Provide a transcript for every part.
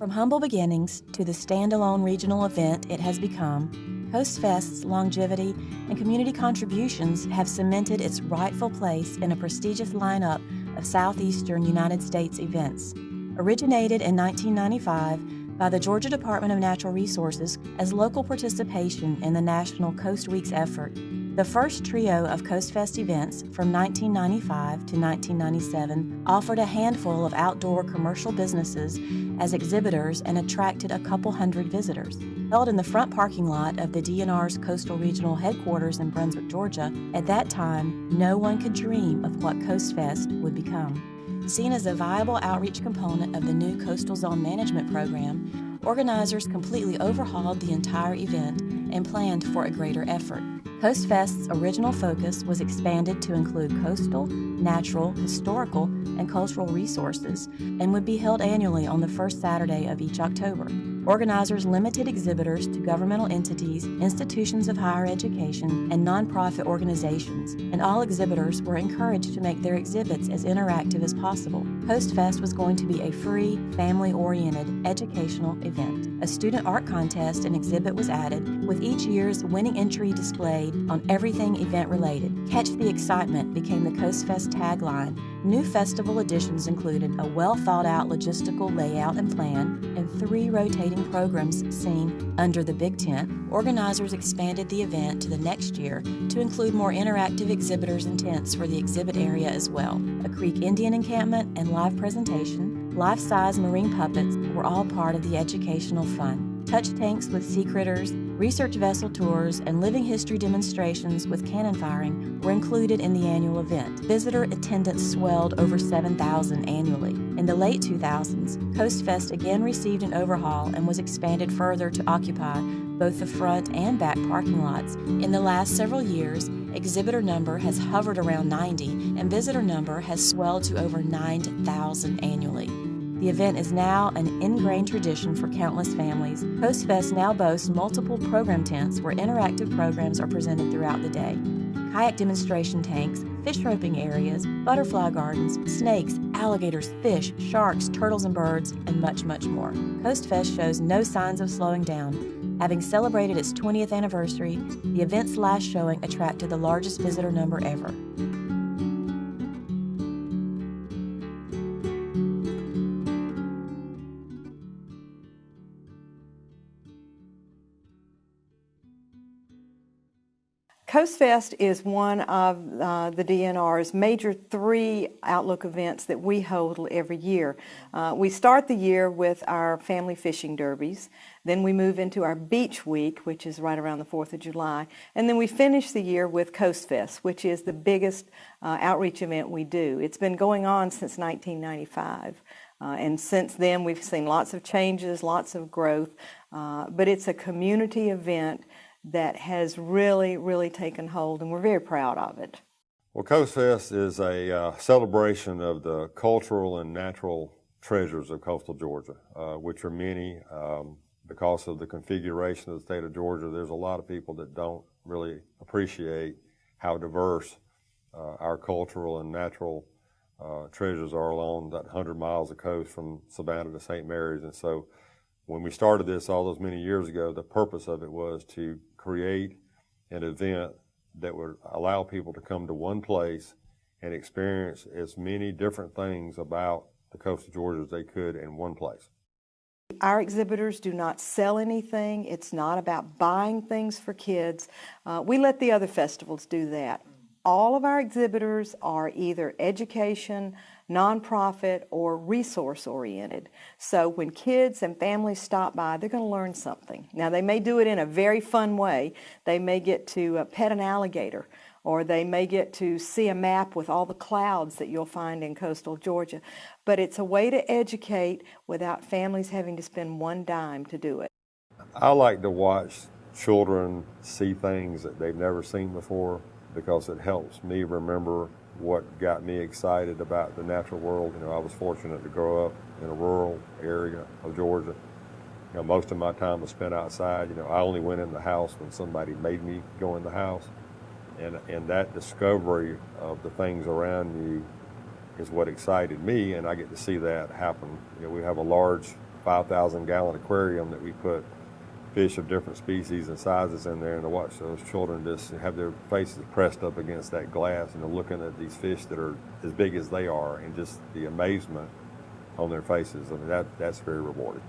From humble beginnings to the standalone regional event it has become, CoastFest's longevity and community contributions have cemented its rightful place in a prestigious lineup of southeastern United States events. Originated in 1995 by the Georgia Department of Natural Resources as local participation in the National Coast Weeks effort, the first trio of CoastFest events from 1995 to 1997 offered a handful of outdoor commercial businesses as exhibitors and attracted a couple hundred visitors. Held in the front parking lot of the DNR's Coastal Regional Headquarters in Brunswick, Georgia, at that time, no one could dream of what CoastFest would become. Seen as a viable outreach component of the new Coastal Zone Management Program, organizers completely overhauled the entire event and planned for a greater effort. CoastFest's original focus was expanded to include coastal, natural, historical, and cultural resources and would be held annually on the first Saturday of each October. Organizers limited exhibitors to governmental entities, institutions of higher education, and nonprofit organizations, and all exhibitors were encouraged to make their exhibits as interactive as possible. CoastFest was going to be a free, family-oriented, educational event. A student art contest and exhibit was added, with each year's winning entry displayed on everything event-related. Catch the excitement became the CoastFest tagline. New festival additions included a well-thought-out logistical layout and plan, and 3 rotating programs seen under the big tent. Organizers expanded the event to the next year to include more interactive exhibitors and tents for the exhibit area as well. A Creek Indian encampment and live presentation, life-size marine puppets were all part of the educational fun. Touch tanks with sea critters, research vessel tours, and living history demonstrations with cannon firing were included in the annual event. Visitor attendance swelled over 7,000 annually. In the late 2000s, CoastFest again received an overhaul and was expanded further to occupy both the front and back parking lots. In the last several years, exhibitor number has hovered around 90 and visitor number has swelled to over 9,000 annually. The event is now an ingrained tradition for countless families. CoastFest now boasts multiple program tents where interactive programs are presented throughout the day. Kayak demonstration tanks, fish roping areas, butterfly gardens, snakes, alligators, fish, sharks, turtles and birds, and much, much more. CoastFest shows no signs of slowing down. Having celebrated its 20th anniversary, the event's last showing attracted the largest visitor number ever. CoastFest is one of the DNR's major 3 Outlook events that we hold every year. We start the year with our family fishing derbies, then we move into our beach week, which is right around the 4th of July, and then we finish the year with CoastFest, which is the biggest outreach event we do. It's been going on since 1995. And since then we've seen lots of changes, lots of growth, but it's a community event that has really taken hold, and we're very proud of it. Well, CoastFest is a celebration of the cultural and natural treasures of coastal Georgia, which are many. Because of the configuration of the state of Georgia, there's a lot of people that don't really appreciate how diverse our cultural and natural treasures are along that 100 miles of coast from Savannah to St. Mary's. And so when we started this all those many years ago, the purpose of it was to create an event that would allow people to come to one place and experience as many different things about the coast of Georgia as they could in one place. Our exhibitors do not sell anything. It's not about buying things for kids. We let the other festivals do that. All of our exhibitors are either education, nonprofit, or resource-oriented. So when kids and families stop by, they're going to learn something. Now, they may do it in a very fun way. They may get to pet an alligator, or they may get to see a map with all the clouds that you'll find in coastal Georgia. But it's a way to educate without families having to spend one dime to do it. I like to watch children see things that they've never seen before, because it helps me remember what got me excited about the natural world. You know, I was fortunate to grow up in a rural area of Georgia. You know, most of my time was spent outside. You know, I only went in the house when somebody made me go in the house. And that discovery of the things around you is what excited me, and I get to see that happen. You know, we have a large 5,000-gallon aquarium that we put fish of different species and sizes in there, and to watch those children just have their faces pressed up against that glass and looking at these fish that are as big as they are, and just the amazement on their faces. I mean, that's very rewarding.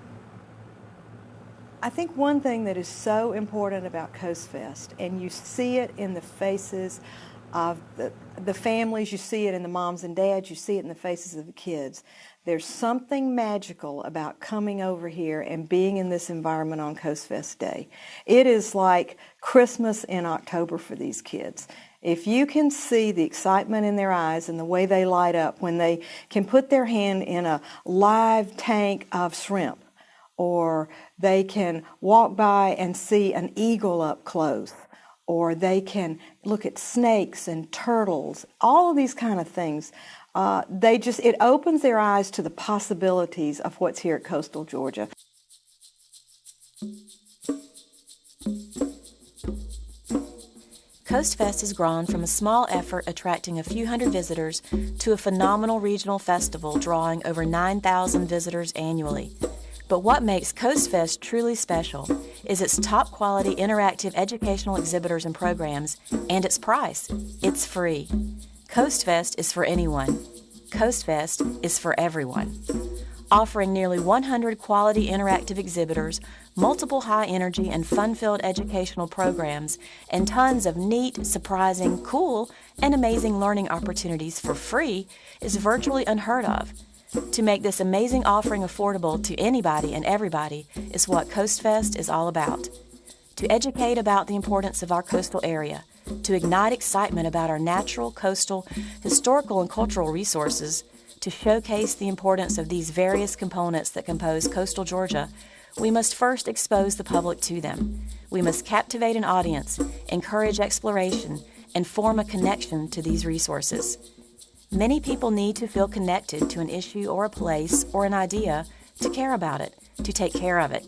I think one thing that is so important about CoastFest, and you see it in the faces of the families, you see it in the moms and dads, you see it in the faces of the kids. There's something magical about coming over here and being in this environment on CoastFest Day. It is like Christmas in October for these kids. If you can see the excitement in their eyes and the way they light up when they can put their hand in a live tank of shrimp, or they can walk by and see an eagle up close, or they can look at snakes and turtles, all of these kind of things. It opens their eyes to the possibilities of what's here at Coastal Georgia. CoastFest has grown from a small effort attracting a few hundred visitors to a phenomenal regional festival drawing over 9,000 visitors annually. But what makes CoastFest truly special is its top-quality interactive educational exhibitors and programs, and its price. It's free. CoastFest is for anyone. CoastFest is for everyone. Offering nearly 100 quality interactive exhibitors, multiple high-energy and fun-filled educational programs, and tons of neat, surprising, cool, and amazing learning opportunities for free is virtually unheard of. To make this amazing offering affordable to anybody and everybody is what CoastFest is all about. To educate about the importance of our coastal area, to ignite excitement about our natural, coastal, historical, and cultural resources, to showcase the importance of these various components that compose coastal Georgia, we must first expose the public to them. We must captivate an audience, encourage exploration, and form a connection to these resources. Many people need to feel connected to an issue or a place or an idea to care about it, to take care of it.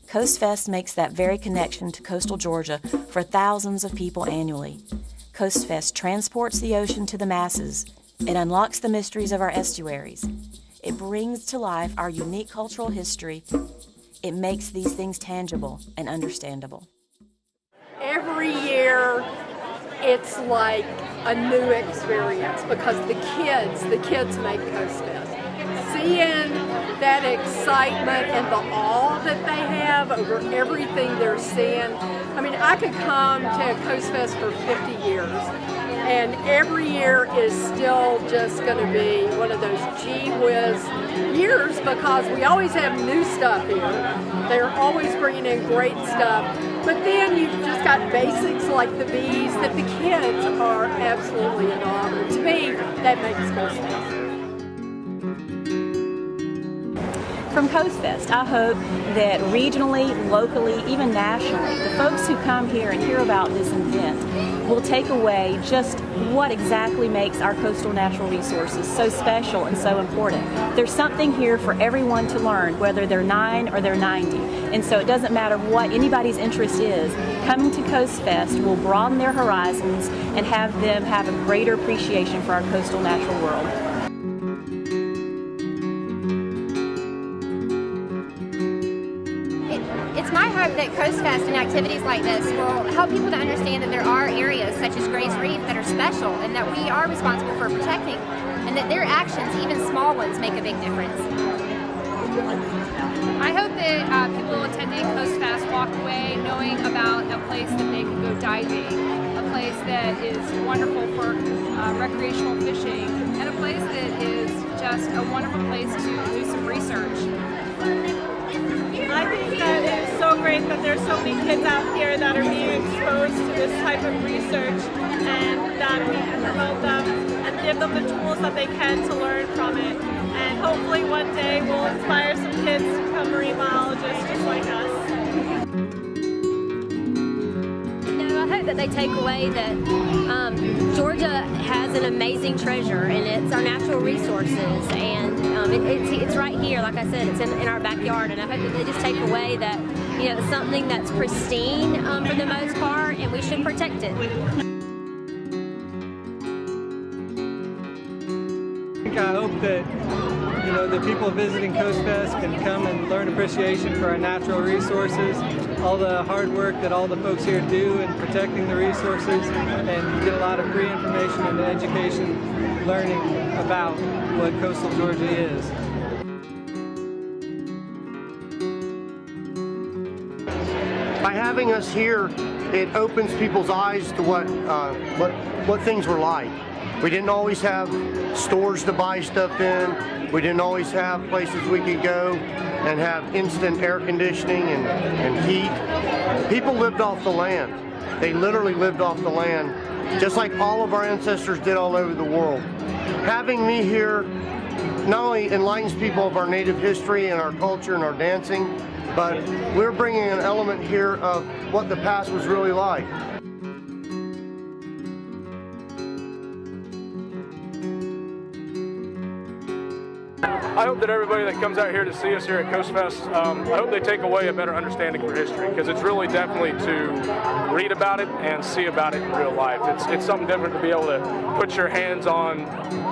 CoastFest makes that very connection to coastal Georgia for thousands of people annually. CoastFest transports the ocean to the masses. It unlocks the mysteries of our estuaries. It brings to life our unique cultural history. It makes these things tangible and understandable. Every year, it's like a new experience because the kids make CoastFest. Seeing that excitement and the awe that they have over everything they're seeing. I mean, I could come to CoastFest for 50 years, and every year is still just going to be one of those gee whiz years because we always have new stuff here. They're always bringing in great stuff. But then you've just got basics like the bees that the kids are absolutely in awe of. To me, that makes CoastFest. From CoastFest, I hope that regionally, locally, even nationally, the folks who come here and hear about this event will take away just what exactly makes our coastal natural resources so special and so important. There's something here for everyone to learn, whether they're 9 or they're 90. And so it doesn't matter what anybody's interest is, coming to CoastFest will broaden their horizons and have them have a greater appreciation for our coastal natural world. It's my hope that CoastFest and activities like this will help people to understand that there are areas such as Gray's Reef that are special and that we are responsible for protecting, and that their actions, even small ones, make a big difference. I hope that people attending CoastFest walk away knowing about a place that they can go diving, a place that is wonderful for recreational fishing, and a place that is just a wonderful place to do some research. I think that it is so great that there's so many kids out here that are being exposed to this type of research, and that we can promote them and give them the tools that they can to learn from it. And hopefully one day we'll inspire some kids to become marine biologists just like us. I hope that they take away that Georgia has an amazing treasure, and it's our natural resources, and it's right here. Like I said, it's in our backyard, and I hope that they just take away that it's something that's pristine for the most part, and we should protect it. I hope that the people visiting CoastFest can come and learn appreciation for our natural resources, all the hard work that all the folks here do in protecting the resources, and get a lot of free information and education learning about what coastal Georgia is. By having us here, it opens people's eyes to what things were like. We didn't always have stores to buy stuff in. We didn't always have places we could go and have instant air conditioning and heat. People lived off the land. They literally lived off the land, just like all of our ancestors did all over the world. Having me here not only enlightens people of our native history and our culture and our dancing, but we're bringing an element here of what the past was really like. I hope that everybody that comes out here to see us here at CoastFest, I hope they take away a better understanding for history, because it's really definitely to read about it and see about it in real life. It's something different to be able to put your hands on,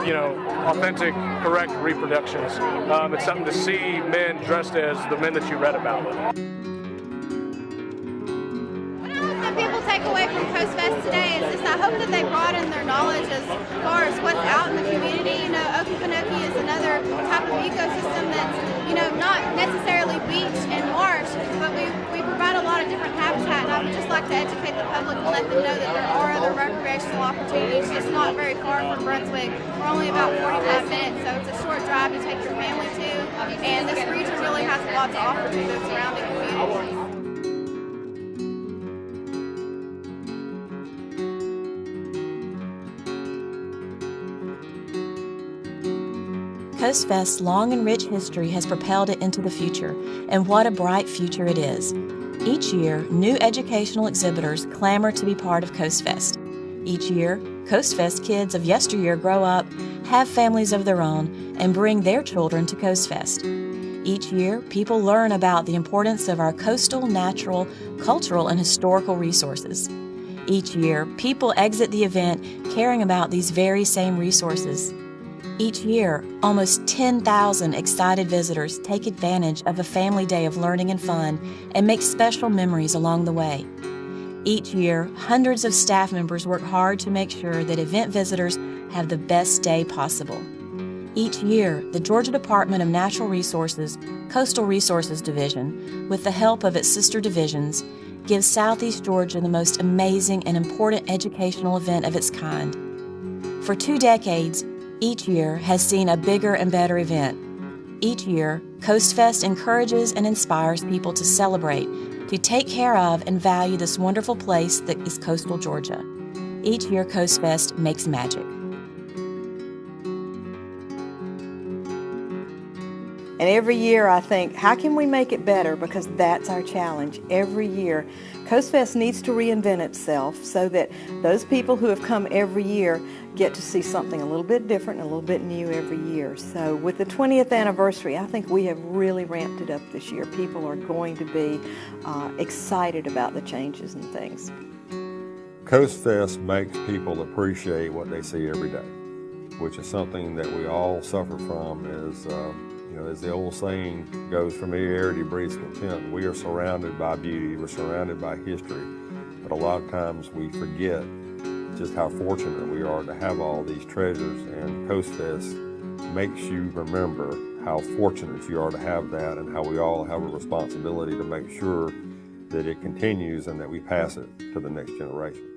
you know, authentic, correct reproductions. It's something to see men dressed as the men that you read about. People take away from CoastFest today is just I hope that they broaden their knowledge as far as what's out in the community. You know, Okefenokee is another type of ecosystem that's, you know, not necessarily beach and marsh, but we provide a lot of different habitat, and I would just like to educate the public and let them know that there are other recreational opportunities just not very far from Brunswick. We're only about 45 minutes, so it's a short drive to take your family to, and this region really has a lot to offer to the surrounding communities. CoastFest's long and rich history has propelled it into the future, and what a bright future it is. Each year, new educational exhibitors clamor to be part of CoastFest. Each year, CoastFest kids of yesteryear grow up, have families of their own, and bring their children to CoastFest. Each year, people learn about the importance of our coastal, natural, cultural, and historical resources. Each year, people exit the event caring about these very same resources. Each year, almost 10,000 excited visitors take advantage of a family day of learning and fun and make special memories along the way. Each year, hundreds of staff members work hard to make sure that event visitors have the best day possible. Each year, the Georgia Department of Natural Resources, Coastal Resources Division, with the help of its sister divisions, gives Southeast Georgia the most amazing and important educational event of its kind. For 2 decades, each year has seen a bigger and better event. Each year, CoastFest encourages and inspires people to celebrate, to take care of and value this wonderful place that is coastal Georgia. Each year, CoastFest makes magic. And every year I think, how can we make it better? Because that's our challenge. Every year, CoastFest needs to reinvent itself so that those people who have come every year get to see something a little bit different and a little bit new every year. So with the 20th anniversary, I think we have really ramped it up this year. People are going to be excited about the changes and things. CoastFest makes people appreciate what they see every day, which is something that we all suffer from. As the old saying goes, familiarity breeds contempt. We are surrounded by beauty, we're surrounded by history, but a lot of times we forget just how fortunate we are to have all these treasures, and CoastFest makes you remember how fortunate you are to have that, and how we all have a responsibility to make sure that it continues and that we pass it to the next generation.